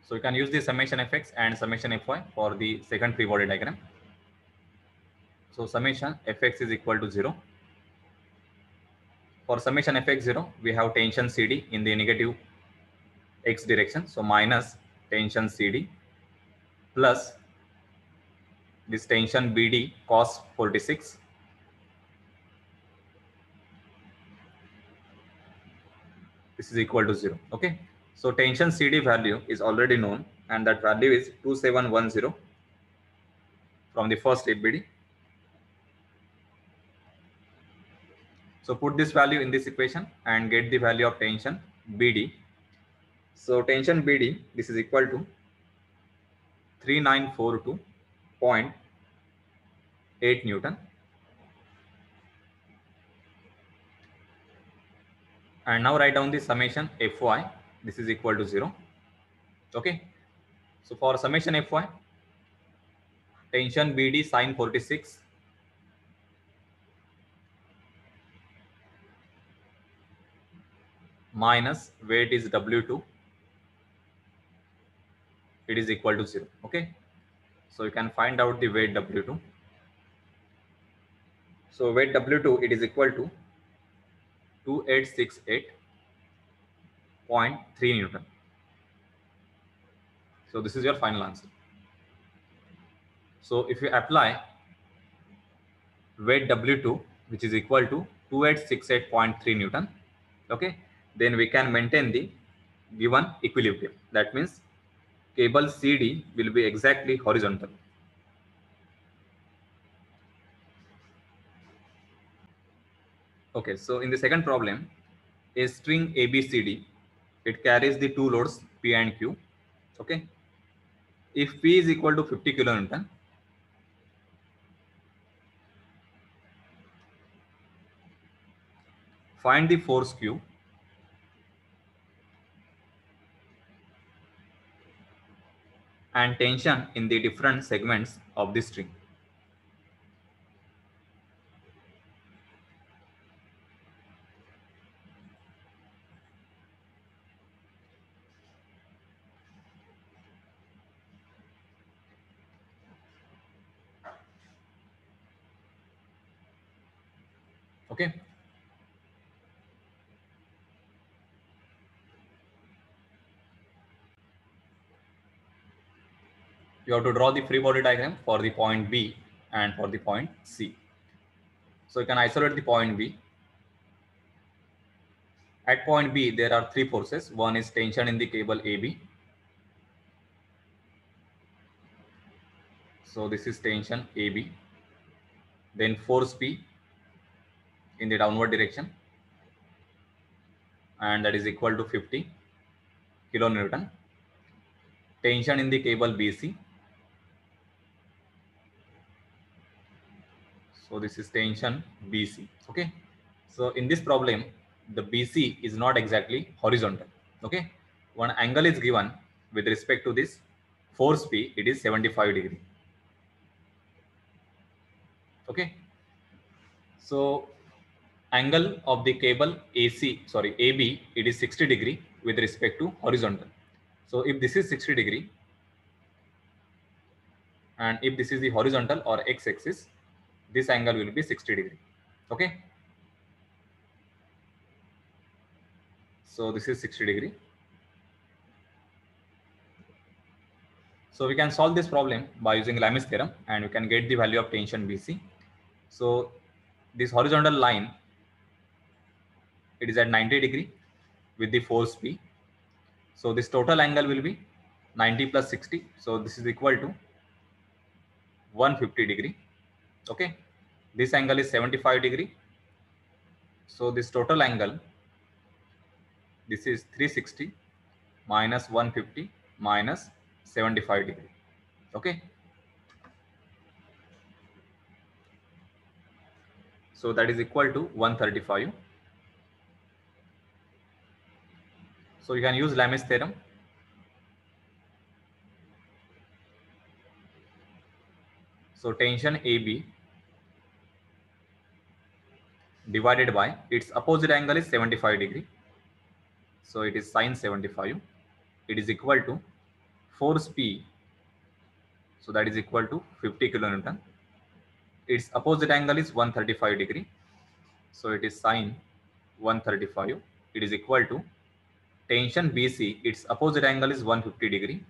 So you can use the summation fx and summation fy for the second free body diagram. So summation fx is equal to 0. For summation fx 0, we have tension CD in the negative x direction. So minus tension CD plus this tension BD cos 46. This is equal to 0. Okay. So tension CD value is already known, and that value is 2710 from the first slip BD. So put this value in this equation and get the value of tension BD. So tension BD, this is equal to 3942.8 Newton. And now write down the summation Fy. This is equal to 0. Okay. So for summation Fy, tension BD sine 46 minus weight is W2. It is equal to 0. Okay. So you can find out the weight W2. So weight W2, it is equal to 2868.3 Newton. So this is your final answer. So if you apply weight W2, which is equal to 2868.3 Newton, okay, then we can maintain the given equilibrium. That means cable CD will be exactly horizontal. Okay, so in the second problem, a string ABCD, it carries the two loads P and Q. Okay, if P is equal to 50 kilonewton, find the force Q and tension in the different segments of the string. Okay. You have to draw the free body diagram for the point B and for the point C. So you can isolate the point B. At point B, there are three forces. One is tension in the cable AB. So this is tension AB. Then force P in the downward direction, and that is equal to 50 kilonewton. Tension in the cable BC. So this is tension BC. Okay. So in this problem, the BC is not exactly horizontal. Okay. One angle is given with respect to this force P. It is 75 degree. Okay. So angle of the cable AB, it is 60 degree with respect to horizontal. So if this is 60 degree, and if this is the horizontal or x-axis, this angle will be 60 degree. Okay. So this is 60 degree. So we can solve this problem by using Lamis theorem, and we can get the value of tension BC. So this horizontal line, it is at 90 degree with the force P. So this total angle will be 90 plus 60. So this is equal to 150 degree. Okay. This angle is 75 degree. So this total angle, this is 360 minus 150 minus 75 degree. Okay. So that is equal to 135. So you can use Lamis theorem. So tension AB divided by its opposite angle is 75 degree. So it is sine 75. It is equal to force P, so that is equal to 50 kilonewton. Its opposite angle is 135 degree. So it is sine 135. It is equal to tension BC. Its opposite angle is 150 degree.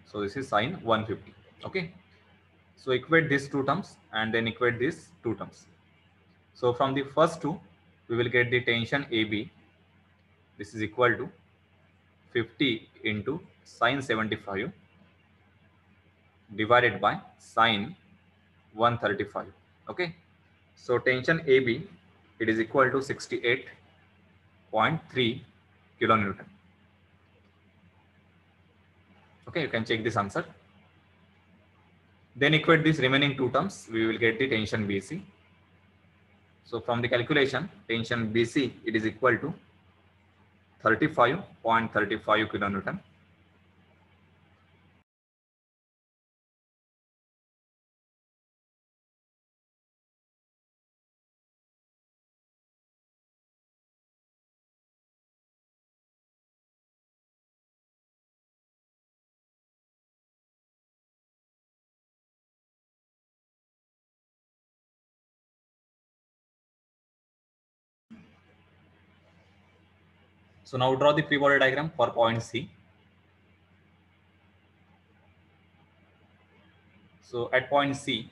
So this is sine 150. Okay. So equate these two terms and then equate these two terms. So from the first two, we will get the tension AB. This is equal to 50 into sine 75 divided by sine 135. Okay. So tension AB, it is equal to 68.3 kilonewton. Okay, you can check this answer. Then equate these remaining two terms, we will get the tension BC. So from the calculation, tension BC, it is equal to 35.35 kilonewton. So now draw the free body diagram for point C. So at point C,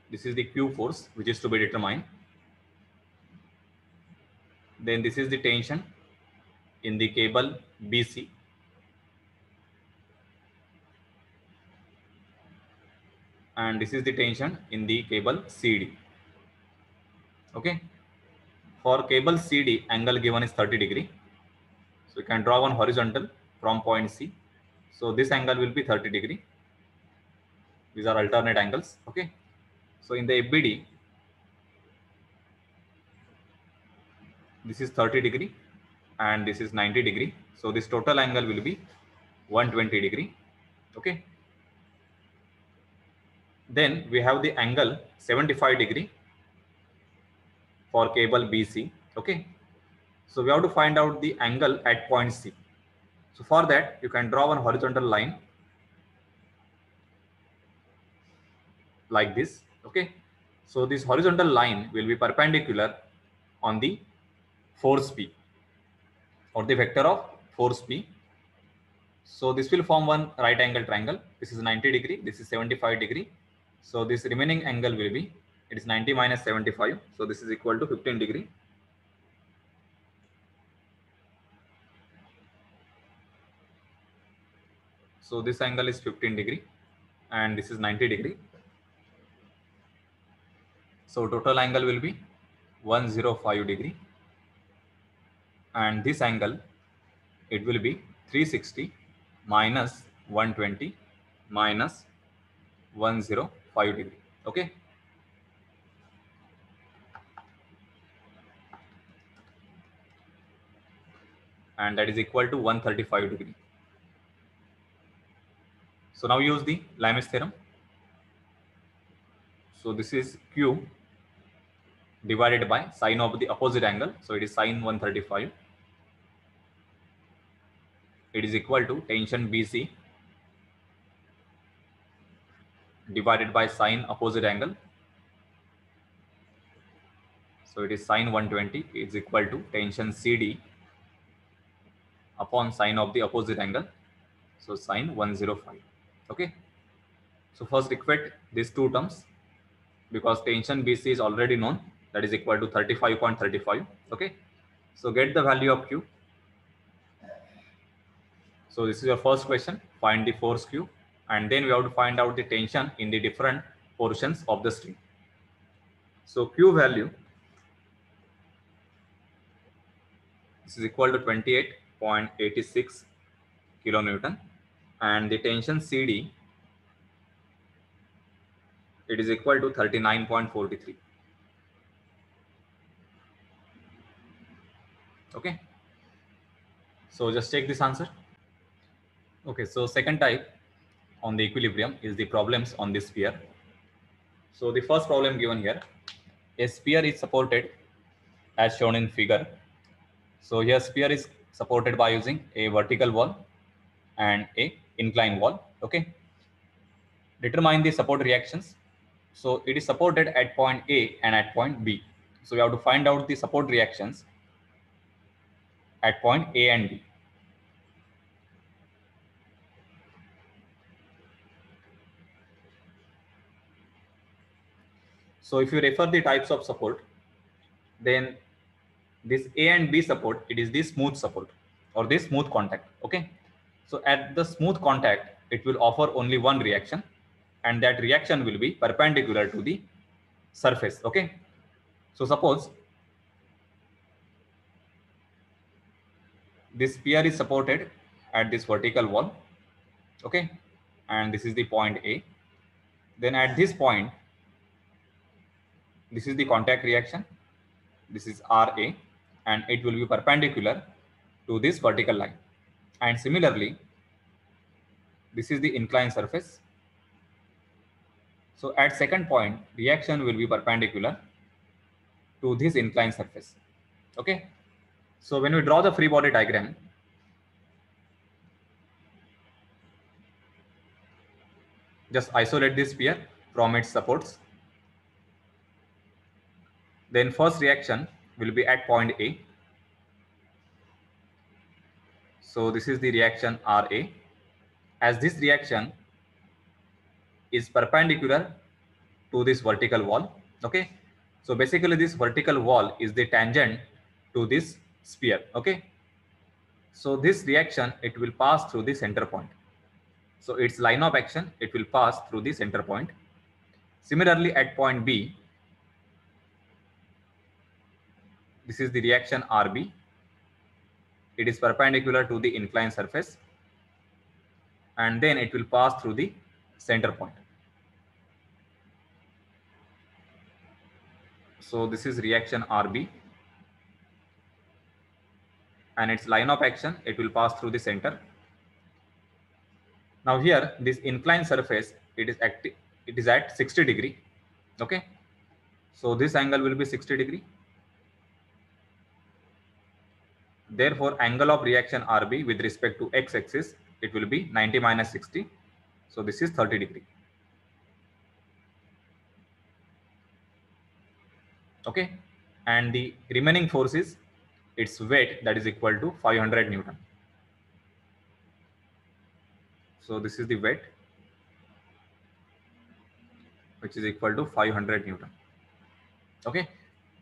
this is the Q force which is to be determined. Then this is the tension in the cable BC. And this is the tension in the cable CD. Okay. For cable CD, angle given is 30 degree. So you can draw one horizontal from point C. So this angle will be 30 degree. These are alternate angles. Okay. So in the FBD, this is 30 degree and this is 90 degree. So this total angle will be 120 degree. Okay. Then we have the angle 75 degree for cable BC. Okay. So we have to find out the angle at point C. So for that, you can draw one horizontal line like this. Okay. So this horizontal line will be perpendicular on the force P or the vector of force P. So this will form one right angle triangle. This is 90 degree. This is 75 degree. So this remaining angle will be, it is 90 minus 75. So this is equal to 15 degree. So this angle is 15 degree and this is 90 degree. So total angle will be 105 degree. And this angle, it will be 360 minus 120 minus 105 degree. Okay. And that is equal to 135 degree. So now use the Lime's theorem. So this is Q divided by sine of the opposite angle. So it is sine 135. It is equal to tension BC divided by sine opposite angle. So it is sine 120 is equal to tension CD upon sine of the opposite angle. So sine 105. Okay. So first equate these two terms because tension BC is already known, that is equal to 35.35. Okay. So get the value of Q. So this is your first question. Find the force Q, and then we have to find out the tension in the different portions of the string. So Q value, this is equal to 28.86 kilonewton, and the tension CD, it is equal to 39.43. Okay. So just take this answer. Okay. So second type on the equilibrium is the problems on this sphere. So the first problem given here, a sphere is supported as shown in figure So here sphere is supported by using a vertical wall and a inclined wall. Okay, determine the support reactions. So it is supported at point A and at point B. So we have to find out the support reactions at point A and B. So if you refer the types of support, then this A and B support, it is the smooth support or the smooth contact. Okay, so at the smooth contact, it will offer only one reaction, and that reaction will be perpendicular to the surface. Okay, so suppose this sphere is supported at this vertical wall. Okay, and this is the point A. Then at this point, this is the contact reaction. This is RA, and it will be perpendicular to this vertical line. And similarly, this is the inclined surface. So at second point, reaction will be perpendicular to this inclined surface. Okay. So when we draw the free body diagram, just isolate this sphere from its supports. Then first reaction will be at point A. So this is the reaction RA. As this reaction is perpendicular to this vertical wall. Okay. So basically this vertical wall is the tangent to this sphere. Okay. So this reaction, it will pass through the center point. So its line of action, it will pass through the center point. Similarly, at point B, this is the reaction RB. It is perpendicular to the inclined surface, and then it will pass through the center point. So this is reaction RB, and its line of action, it will pass through the center. Now here, this inclined surface, it is at 60 degree. Okay, so this angle will be 60 degree. Therefore, angle of reaction RB with respect to x-axis, it will be 90 minus 60. So this is 30 degree. Okay, and the remaining force is its weight, that is equal to 500 Newton. So this is the weight, which is equal to 500 Newton. Okay,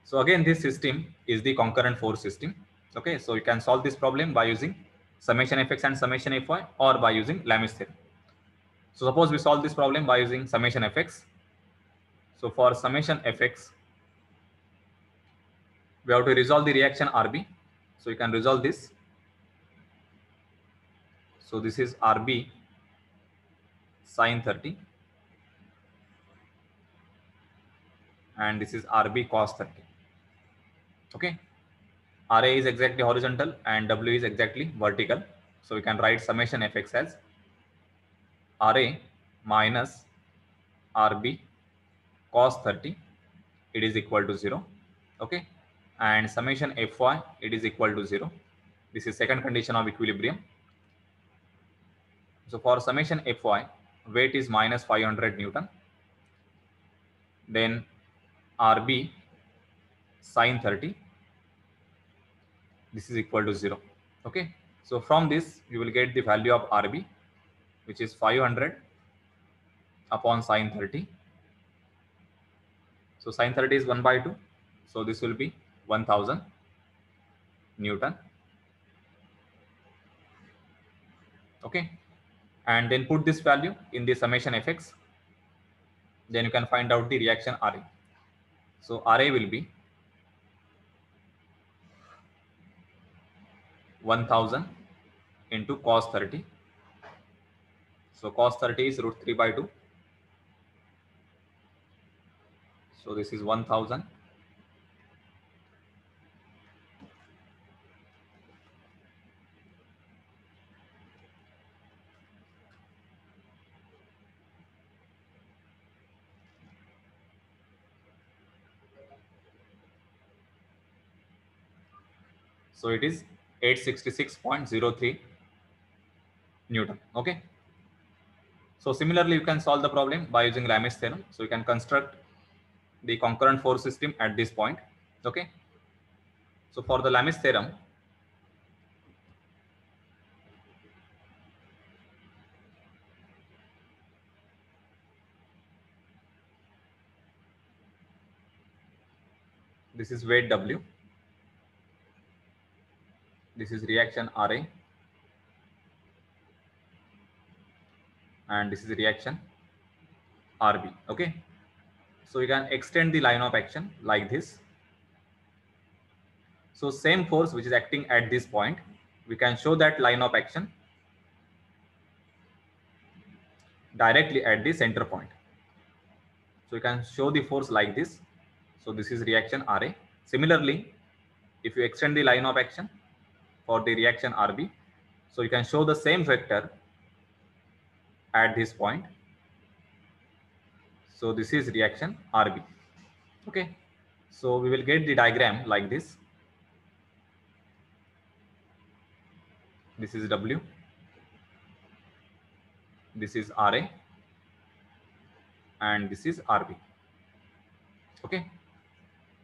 so again this system is the concurrent force system. Okay, so you can solve this problem by using summation fx and summation fy, or by using Lamis theorem. So suppose we solve this problem by using summation fx. So for summation fx, we have to resolve the reaction RB. So you can resolve this. So this is RB sine 30, and this is RB cos 30. Okay, RA is exactly horizontal and W is exactly vertical. So we can write summation fx as RA minus RB cos 30, it is equal to 0. Okay, and summation Fy, it is equal to 0. This is second condition of equilibrium. So for summation Fy, weight is minus 500 Newton. Then RB sine 30, this is equal to 0. Okay, so from this you will get the value of RB, which is 500 upon sine 30. So sine 30 is 1 by 2. So this will be 1000 Newton. Okay, and then put this value in the summation fx. Then you can find out the reaction RA. So RA will be 1000 into cos 30. So cos 30 is root 3 by 2. So this is 1000. So it is 866.03 Newton. Okay. So similarly, you can solve the problem by using Lamè's theorem. So you can construct the concurrent force system at this point. Okay. So for the Lamè's theorem, this is weight W, this is reaction Ra, and this is reaction Rb. Okay. So you can extend the line of action like this. So same force which is acting at this point, we can show that line of action directly at the center point. So you can show the force like this. So this is reaction Ra. Similarly, if you extend the line of action for the reaction Rb, so you can show the same vector at this point. So this is reaction Rb. Okay. So we will get the diagram like this. This is W. This is Ra. And this is Rb. Okay.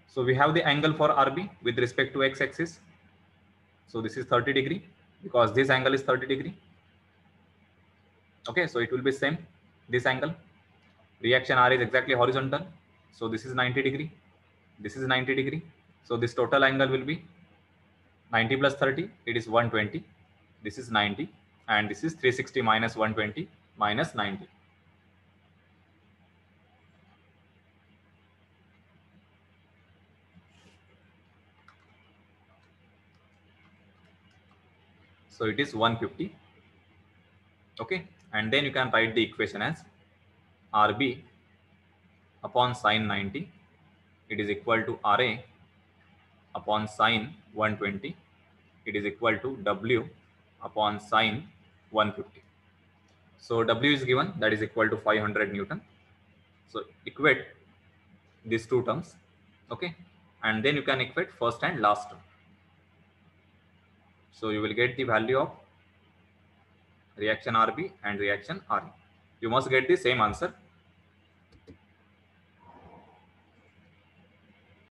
So we have the angle for Rb with respect to x-axis. So this is 30 degree because this angle is 30 degree. Okay, so it will be same. This angle, reaction R is exactly horizontal. So this is 90 degree. This is 90 degree. So this total angle will be 90 plus 30. It is 120. This is 90. And this is 360 minus 120 minus 90. So it is 150. Okay. And then you can write the equation as Rb upon sine 90. It is equal to Ra upon sine 120. It is equal to W upon sine 150. So W is given, that is equal to 500 Newton. So equate these two terms. Okay. And then you can equate first and last term. So you will get the value of reaction Rb and reaction Re. You must get the same answer